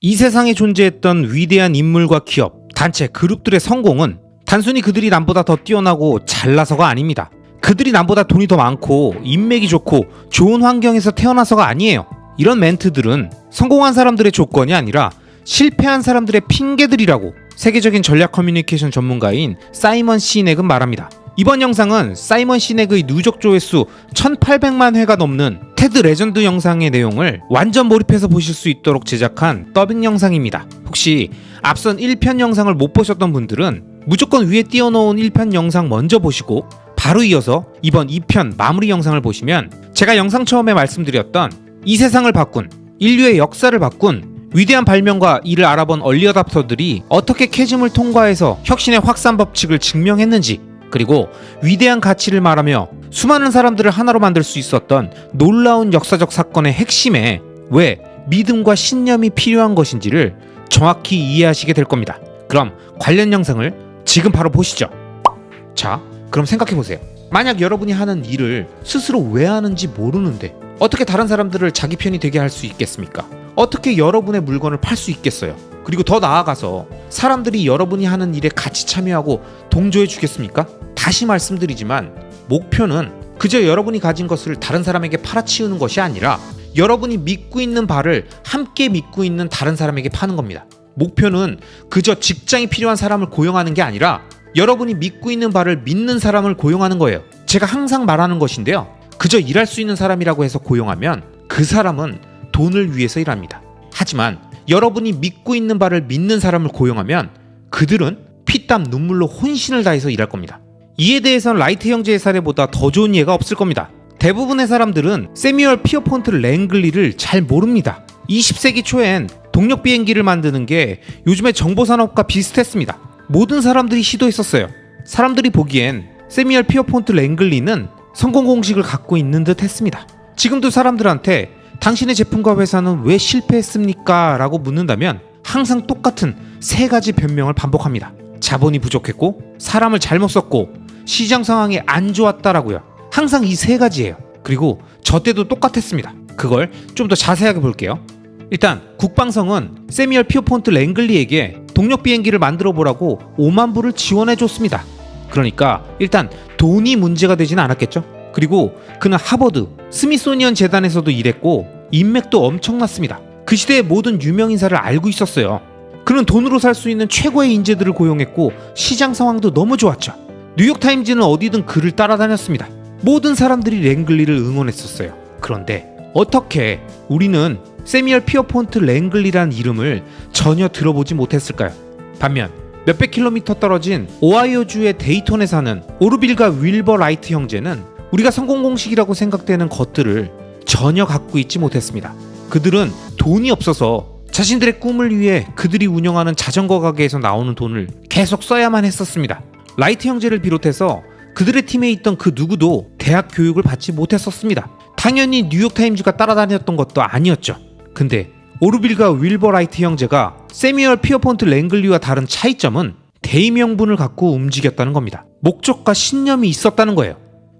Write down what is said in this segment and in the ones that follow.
이 세상에 존재했던 위대한 인물과 기업, 단체, 그룹들의 성공은 단순히 그들이 남보다 더 뛰어나고 잘나서가 아닙니다. 그들이 남보다 돈이 더 많고 인맥이 좋고 좋은 환경에서 태어나서가 아니에요. 이런 멘트들은 성공한 사람들의 조건이 아니라 실패한 사람들의 핑계들이라고 세계적인 전략 커뮤니케이션 전문가인 사이먼 시넥은 말합니다. 이번 영상은 사이먼 시넥의 누적 조회수 1800만 회가 넘는 테드 레전드 영상의 내용을 완전 몰입해서 보실 수 있도록 제작한 더빙 영상입니다. 혹시 앞선 1편 영상을 못 보셨던 분들은 무조건 위에 띄워놓은 1편 영상 먼저 보시고 바로 이어서 이번 2편 마무리 영상을 보시면 제가 영상 처음에 말씀드렸던 이 세상을 바꾼, 인류의 역사를 바꾼 위대한 발명과 이를 알아본 얼리 어답터들이 어떻게 캐즘을 통과해서 혁신의 확산 법칙을 증명했는지, 그리고 위대한 가치를 말하며 수많은 사람들을 하나로 만들 수 있었던 놀라운 역사적 사건의 핵심에 왜 믿음과 신념이 필요한 것인지를 정확히 이해하시게 될 겁니다. 그럼 관련 영상을 지금 바로 보시죠. 자, 그럼 생각해보세요. 만약 여러분이 하는 일을 스스로 왜 하는지 모르는데 어떻게 다른 사람들을 자기 편이 되게 할 수 있겠습니까? 어떻게 여러분의 물건을 팔 수 있겠어요? 그리고 더 나아가서 사람들이 여러분이 하는 일에 같이 참여하고 동조해 주겠습니까? 다시 말씀드리지만 목표는 그저 여러분이 가진 것을 다른 사람에게 팔아치우는 것이 아니라 여러분이 믿고 있는 바를 함께 믿고 있는 다른 사람에게 파는 겁니다. 목표는 그저 직장이 필요한 사람을 고용하는 게 아니라 여러분이 믿고 있는 바를 믿는 사람을 고용하는 거예요. 제가 항상 말하는 것인데요. 그저 일할 수 있는 사람이라고 해서 고용하면 그 사람은 돈을 위해서 일합니다. 하지만 여러분이 믿고 있는 바를 믿는 사람을 고용하면 그들은 피땀 눈물로 혼신을 다해서 일할 겁니다. 이에 대해서는 라이트 형제의 사례보다 더 좋은 예가 없을 겁니다. 대부분의 사람들은 세뮤얼 피어폰트 랭글리를 잘 모릅니다. 20세기 초엔 동력 비행기를 만드는 게 요즘의 정보산업과 비슷했습니다. 모든 사람들이 시도했었어요. 사람들이 보기엔 세뮤얼 피어폰트 랭글리는 성공 공식을 갖고 있는 듯 했습니다. 지금도 사람들한테 당신의 제품과 회사는 왜 실패했습니까? 라고 묻는다면 항상 똑같은 세 가지 변명을 반복합니다. 자본이 부족했고, 사람을 잘못 썼고, 시장 상황이 안 좋았다라고요. 항상 이 세 가지예요. 그리고 저 때도 똑같았습니다. 그걸 좀 더 자세하게 볼게요. 일단 국방성은 세뮤얼 피어폰트 랭글리에게 동력 비행기를 만들어 보라고 5만 불을 지원해 줬습니다. 그러니까 일단 돈이 문제가 되진 않았겠죠. 그리고 그는 하버드, 스미소니언 재단에서도 일했고 인맥도 엄청났습니다. 그 시대의 모든 유명인사를 알고 있었어요. 그는 돈으로 살 수 있는 최고의 인재들을 고용했고 시장 상황도 너무 좋았죠. 뉴욕타임즈는 어디든 그를 따라다녔습니다. 모든 사람들이 랭글리를 응원했었어요. 그런데 어떻게 우리는 세뮤얼 피어폰트 랭글리라는 이름을 전혀 들어보지 못했을까요? 반면 몇백 킬로미터 떨어진 오하이오주의 데이톤에 사는 오르빌과 윌버 라이트 형제는 우리가 성공 공식이라고 생각되는 것들을 전혀 갖고 있지 못했습니다. 그들은 돈이 없어서 자신들의 꿈을 위해 그들이 운영하는 자전거 가게에서 나오는 돈을 계속 써야만 했었습니다. 라이트 형제를 비롯해서 그들의 팀에 있던 그 누구도 대학 교육을 받지 못했었습니다. 당연히 뉴욕타임즈가 따라다녔던 것도 아니었죠. 근데 오르빌과 윌버 라이트 형제가 세뮤얼 피어폰트 랭글리와 다른 차이점은 대의명분을 갖고 움직였다는 겁니다. 목적과 신념이 있었다는 거예요.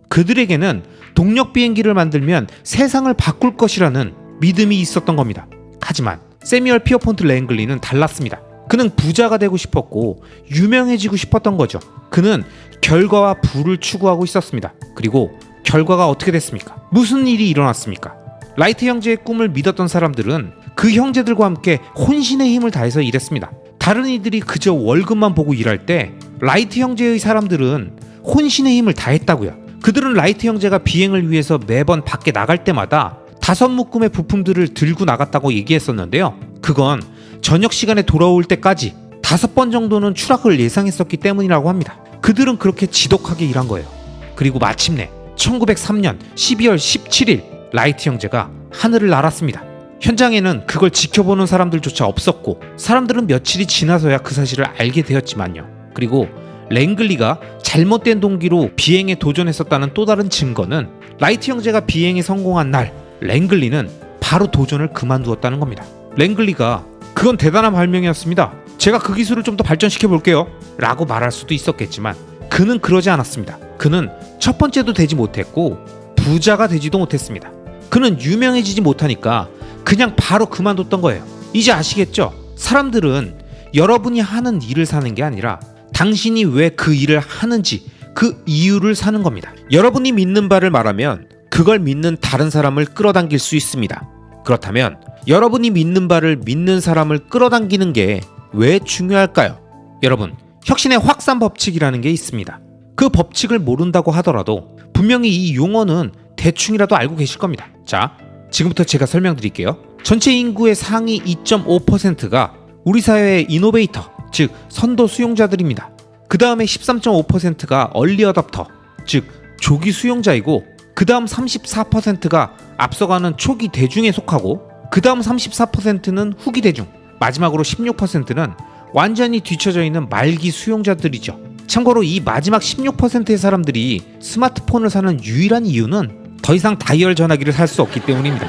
그들에게는 동력 비행기를 만들면 세상을 바꿀 것이라는 믿음이 있었던 겁니다. 하지만 세뮤얼 피어폰트 랭글리는 달랐습니다. 그는 부자가 되고 싶었고 유명해지고 싶었던 거죠. 그는 결과와 부를 추구하고 있었습니다. 그리고 결과가 어떻게 됐습니까? 무슨 일이 일어났습니까? 라이트 형제의 꿈을 믿었던 사람들은 그 형제들과 함께 혼신의 힘을 다해서 일했습니다. 다른 이들이 그저 월급만 보고 일할 때 라이트 형제의 사람들은 혼신의 힘을 다했다고요. 그들은 라이트 형제가 비행을 위해서 매번 밖에 나갈 때마다 5묶음의 부품들을 들고 나갔다고 얘기했었는데요. 그건 저녁 시간에 돌아올 때까지 5번 정도는 추락을 예상했었기 때문이라고 합니다. 그들은 그렇게 지독하게 일한 거예요. 그리고 마침내 1903년 12월 17일 라이트 형제가 하늘을 날았습니다. 현장에는 그걸 지켜보는 사람들조차 없었고 사람들은 며칠이 지나서야 그 사실을 알게 되었지만요. 그리고 랭글리가 잘못된 동기로 비행에 도전했었다는 또 다른 증거는 라이트 형제가 비행에 성공한 날 랭글리는 바로 도전을 그만두었다는 겁니다. 랭글리가 그건 대단한 발명이었습니다. 제가 그 기술을 좀 더 발전시켜 볼게요 라고 말할 수도 있었겠지만 그는 그러지 않았습니다. 그는 첫 번째도 되지 못했고 부자가 되지도 못했습니다. 그는 유명해지지 못하니까 그냥 바로 그만뒀던 거예요. 이제 아시겠죠? 사람들은 여러분이 하는 일을 사는 게 아니라 당신이 왜 그 일을 하는지 그 이유를 사는 겁니다. 여러분이 믿는 바를 말하면 그걸 믿는 다른 사람을 끌어당길 수 있습니다. 그렇다면 여러분이 믿는 바를 믿는 사람을 끌어당기는 게 왜 중요할까요? 여러분, 혁신의 확산 법칙이라는 게 있습니다. 그 법칙을 모른다고 하더라도 분명히 이 용어는 대충이라도 알고 계실 겁니다. 자, 지금부터 제가 설명드릴게요. 전체 인구의 상위 2.5%가 우리 사회의 이노베이터, 즉 선도 수용자들입니다. 그 다음에 13.5%가 얼리 어답터, 즉 조기 수용자이고, 그 다음 34%가 앞서가는 초기 대중에 속하고, 그 다음 34%는 후기 대중, 마지막으로 16%는 완전히 뒤처져 있는 말기 수용자들이죠. 참고로 이 마지막 16%의 사람들이 스마트폰을 사는 유일한 이유는 더 이상 다이얼 전화기를 살 수 없기 때문입니다.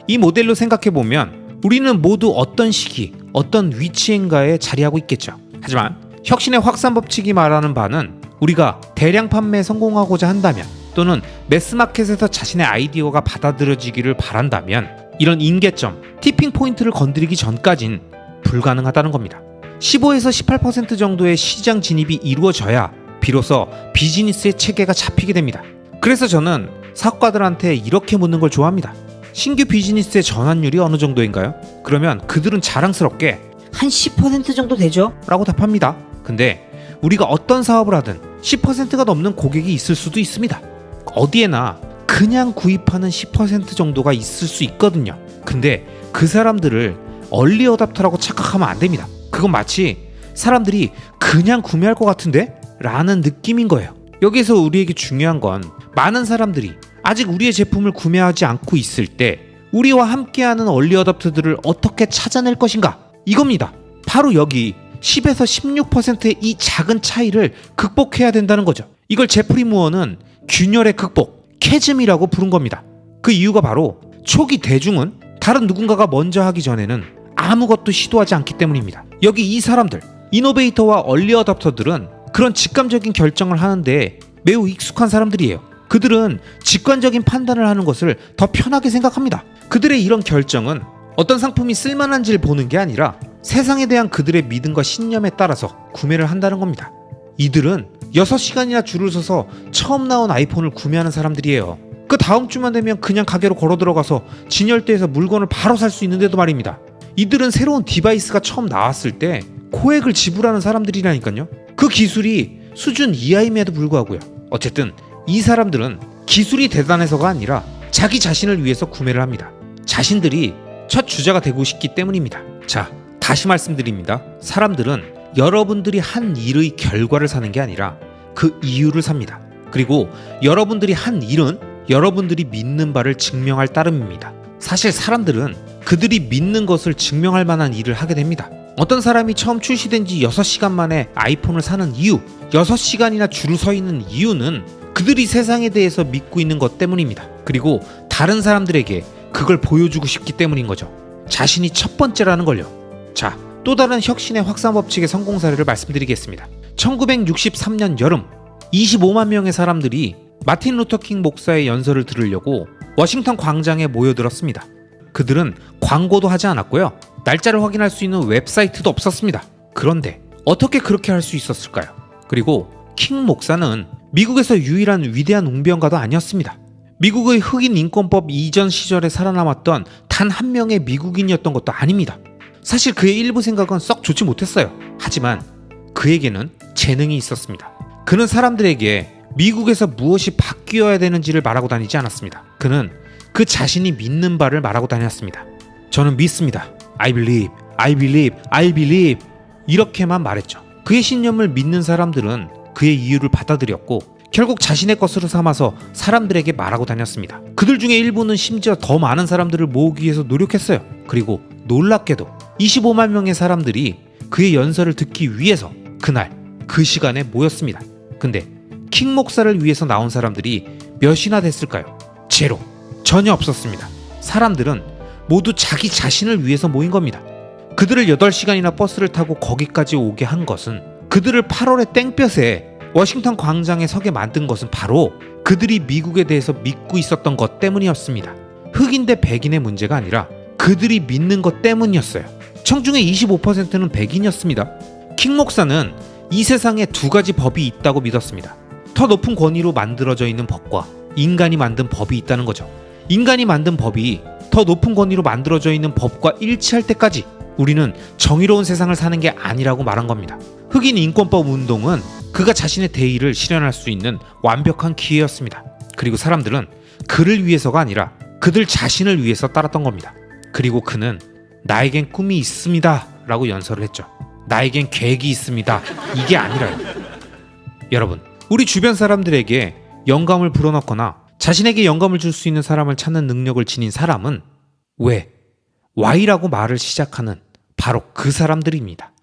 이 모델로 생각해보면 우리는 모두 어떤 시기, 어떤 위치인가에 자리하고 있겠죠. 하지만 혁신의 확산 법칙이 말하는 바는 우리가 대량 판매에 성공하고자 한다면, 또는 매스마켓에서 자신의 아이디어가 받아들여지기를 바란다면 이런 임계점, 티핑 포인트를 건드리기 전까진 불가능하다는 겁니다. 15에서 18% 정도의 시장 진입이 이루어져야 비로소 비즈니스의 체계가 잡히게 됩니다. 그래서 저는 사업가들한테 이렇게 묻는 걸 좋아합니다. 신규 비즈니스의 전환율이 어느 정도인가요? 그러면 그들은 자랑스럽게 한 10% 정도 되죠? 라고 답합니다. 근데 우리가 어떤 사업을 하든 10%가 넘는 고객이 있을 수도 있습니다. 어디에나 그냥 구입하는 10% 정도가 있을 수 있거든요. 근데 그 사람들을 얼리 어답터라고 착각하면 안 됩니다. 그건 마치 사람들이 그냥 구매할 것 같은데? 라는 느낌인 거예요. 여기서 우리에게 중요한 건 많은 사람들이 아직 우리의 제품을 구매하지 않고 있을 때 우리와 함께하는 얼리 어답터들을 어떻게 찾아낼 것인가? 이겁니다. 바로 여기 10에서 16%의 이 작은 차이를 극복해야 된다는 거죠. 이걸 제프리 무어는 균열의 극복, 캐즘이라고 부른 겁니다. 그 이유가 바로 초기 대중은 다른 누군가가 먼저 하기 전에는 아무것도 시도하지 않기 때문입니다. 여기 이 사람들, 이노베이터와 얼리 어답터들은 그런 직감적인 결정을 하는데 매우 익숙한 사람들이에요. 그들은 직관적인 판단을 하는 것을 더 편하게 생각합니다. 그들의 이런 결정은 어떤 상품이 쓸만한지를 보는 게 아니라 세상에 대한 그들의 믿음과 신념에 따라서 구매를 한다는 겁니다. 이들은 6시간이나 줄을 서서 처음 나온 아이폰을 구매하는 사람들이에요. 그 다음 주만 되면 그냥 가게로 걸어 들어가서 진열대에서 물건을 바로 살 수 있는데도 말입니다. 이들은 새로운 디바이스가 처음 나왔을 때 코액을 지불하는 사람들이라니까요. 그 기술이 수준 이하임에도 불구하고요. 어쨌든 이 사람들은 기술이 대단해서가 아니라 자기 자신을 위해서 구매를 합니다. 자신들이 첫 주자가 되고 싶기 때문입니다. 자, 다시 말씀드립니다. 사람들은 여러분들이 한 일의 결과를 사는 게 아니라 그 이유를 삽니다. 그리고 여러분들이 한 일은 여러분들이 믿는 바를 증명할 따름입니다. 사실 사람들은 그들이 믿는 것을 증명할 만한 일을 하게 됩니다. 어떤 사람이 처음 출시된 지 6시간 만에 아이폰을 사는 이유, 6시간이나 줄을 서 있는 이유는 그들이 세상에 대해서 믿고 있는 것 때문입니다. 그리고 다른 사람들에게 그걸 보여주고 싶기 때문인 거죠. 자신이 첫 번째라는 걸요. 자, 또 다른 혁신의 확산 법칙의 성공 사례를 말씀드리겠습니다. 1963년 여름 25만 명의 사람들이 마틴 루터킹 목사의 연설을 들으려고 워싱턴 광장에 모여들었습니다. 그들은 광고도 하지 않았고요. 날짜를 확인할 수 있는 웹사이트도 없었습니다. 그런데 어떻게 그렇게 할 수 있었을까요? 그리고 킹 목사는 미국에서 유일한 위대한 웅변가도 아니었습니다. 미국의 흑인 인권법 이전 시절에 살아남았던 단 한 명의 미국인이었던 것도 아닙니다. 사실 그의 일부 생각은 썩 좋지 못했어요. 하지만 그에게는 재능이 있었습니다. 그는 사람들에게 미국에서 무엇이 바뀌어야 되는지를 말하고 다니지 않았습니다. 그는 그 자신이 믿는 바를 말하고 다녔습니다. 저는 믿습니다. I believe, I believe, I believe. 이렇게만 말했죠. 그의 신념을 믿는 사람들은 그의 이유를 받아들였고 결국 자신의 것으로 삼아서 사람들에게 말하고 다녔습니다. 그들 중에 일부는 심지어 더 많은 사람들을 모으기 위해서 노력했어요. 그리고 놀랍게도 25만 명의 사람들이 그의 연설을 듣기 위해서 그날 그 시간에 모였습니다. 근데 킹 목사를 위해서 나온 사람들이 몇이나 됐을까요? 제로. 전혀 없었습니다. 사람들은 모두 자기 자신을 위해서 모인 겁니다. 그들을 8시간이나 버스를 타고 거기까지 오게 한 것은, 그들을 8월의 땡볕에 워싱턴 광장에 서게 만든 것은 바로 그들이 미국에 대해서 믿고 있었던 것 때문이었습니다. 흑인 대 백인의 문제가 아니라 그 그들이 믿는 것 때문이었어요. 청중의 25%는 백인이었습니다. 킹 목사는 이 세상에 두 가지 법이 있다고 믿었습니다. 더 높은 권위로 만들어져 있는 법과 인간이 만든 법이 있다는 거죠. 인간이 만든 법이 더 높은 권위로 만들어져 있는 법과 일치할 때까지 우리는 정의로운 세상을 사는 게 아니라고 말한 겁니다. 흑인 인권법 운동은 그가 자신의 대의를 실현할 수 있는 완벽한 기회였습니다. 그리고 사람들은 그를 위해서가 아니라 그들 자신을 위해서 따랐던 겁니다. 그리고 그는 나에겐 꿈이 있습니다 라고 연설을 했죠. 나에겐 계획이 있습니다. 이게 아니라요. 여러분, 우리 주변 사람들에게 영감을 불어넣거나 자신에게 영감을 줄 수 있는 사람을 찾는 능력을 지닌 사람은 왜? Y라고 말을 시작하는 바로 그 사람들입니다.